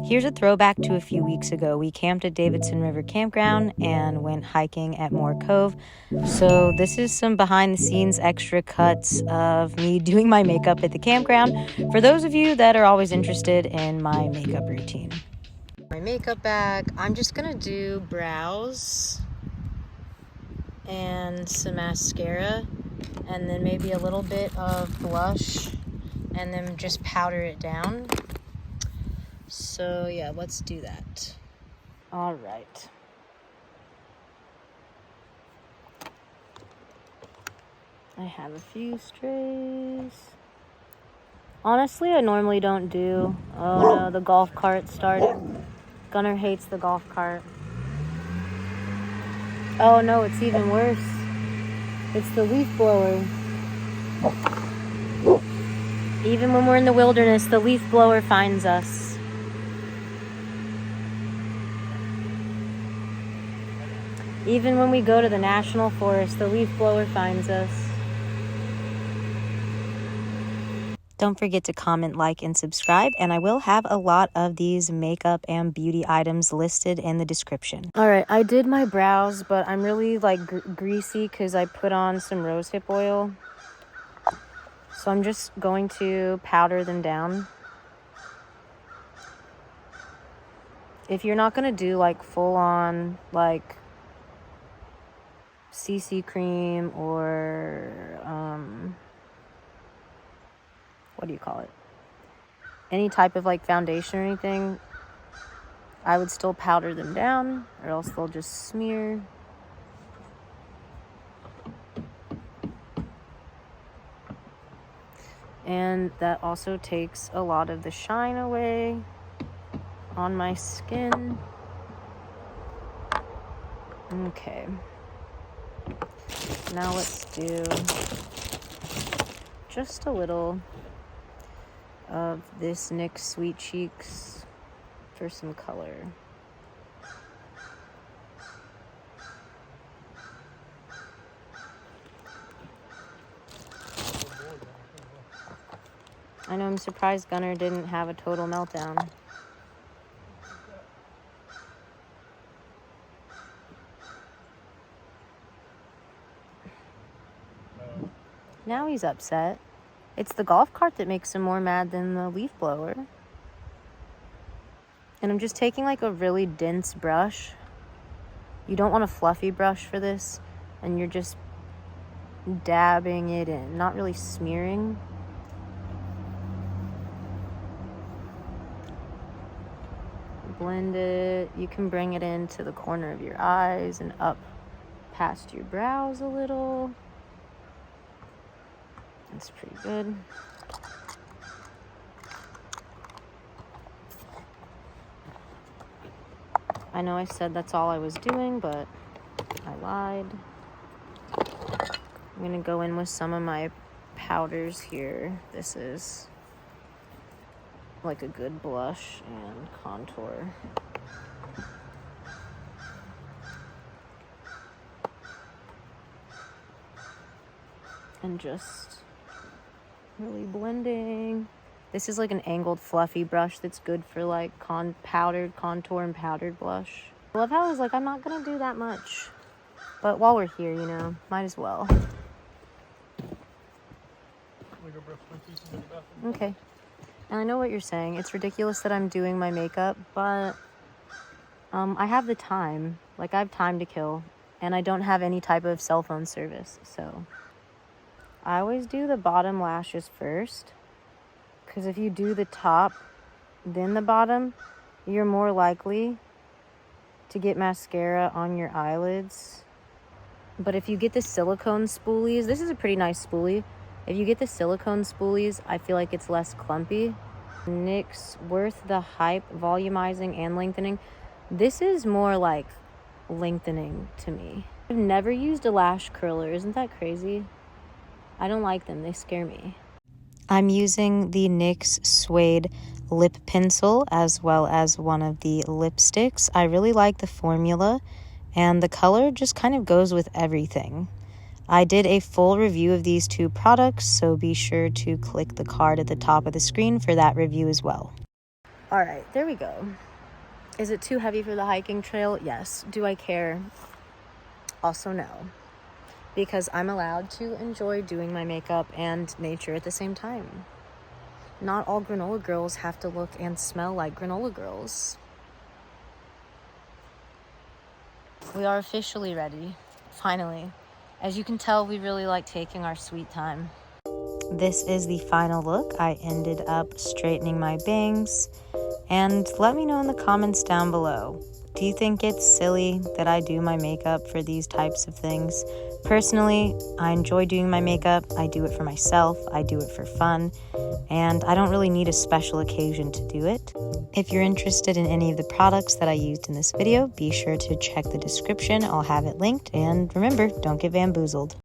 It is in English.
Here's a throwback to a few weeks ago. We camped at Davidson River Campground and went hiking at Moore Cove. So this is some behind the scenes extra cuts of me doing my makeup at the campground for those of you that are always interested in my makeup routine. My makeup bag, I'm just gonna do brows and some mascara and then maybe a little bit of blush and then just powder it down. So yeah, let's do that. All right. I have a few strays. Honestly, I normally don't do. Oh no, the golf cart started. Gunnar hates the golf cart. Oh no, it's even worse. It's the leaf blower. Even when we're in the wilderness, the leaf blower finds us. Even when we go to the national forest, the leaf blower finds us. Don't forget to comment, like, and subscribe, and I will have a lot of these makeup and beauty items listed in the description. All right, I did my brows, but I'm really greasy because I put on some rosehip oil. So I'm just going to powder them down. If you're not going to do full on CC cream or what do you call it? Any type of foundation or anything, I would still powder them down or else they'll just smear. And that also takes a lot of the shine away on my skin. Okay. Now let's do just a little of this NYX Sweet Cheeks for some color. I know, I'm surprised Gunnar didn't have a total meltdown. Now he's upset. It's the golf cart that makes him more mad than the leaf blower. And I'm just taking a really dense brush. You don't want a fluffy brush for this. And you're just dabbing it in, not really smearing. Blend it. You can bring it into the corner of your eyes and up past your brows a little. That's pretty good. I know I said that's all I was doing, but I lied. I'm gonna go in with some of my powders here. This is a good blush and contour. And just really blending. This is an angled fluffy brush that's good for powdered contour and powdered blush. I love how I was I'm not gonna do that much, but while we're here, might as well. Okay. And I know what you're saying. It's ridiculous that I'm doing my makeup, but I have the time. I have time to kill, and I don't have any type of cell phone service, so I always do the bottom lashes first, because if you do the top, then the bottom, you're more likely to get mascara on your eyelids. But if you get the silicone spoolies, this is a pretty nice spoolie. If you get the silicone spoolies, I feel like it's less clumpy. NYX Worth the Hype Volumizing and Lengthening. This is more lengthening to me. I've never used a lash curler. Isn't that crazy? I don't like them. They scare me. I'm using the NYX Suede lip pencil as well as one of the lipsticks. I really like the formula, and the color just kind of goes with everything. I did a full review of these two products, so be sure to click the card at the top of the screen for that review as well. All right, there we go. Is it too heavy for the hiking trail? Yes. Do I care? Also no. Because I'm allowed to enjoy doing my makeup and nature at the same time. Not all granola girls have to look and smell like granola girls. We are officially ready, finally. As you can tell, we really like taking our sweet time. This is the final look. I ended up straightening my bangs. And let me know in the comments down below. Do you think it's silly that I do my makeup for these types of things? Personally, I enjoy doing my makeup. I do it for myself. I do it for fun. And I don't really need a special occasion to do it. If you're interested in any of the products that I used in this video, be sure to check the description. I'll have it linked. And remember, don't get bamboozled.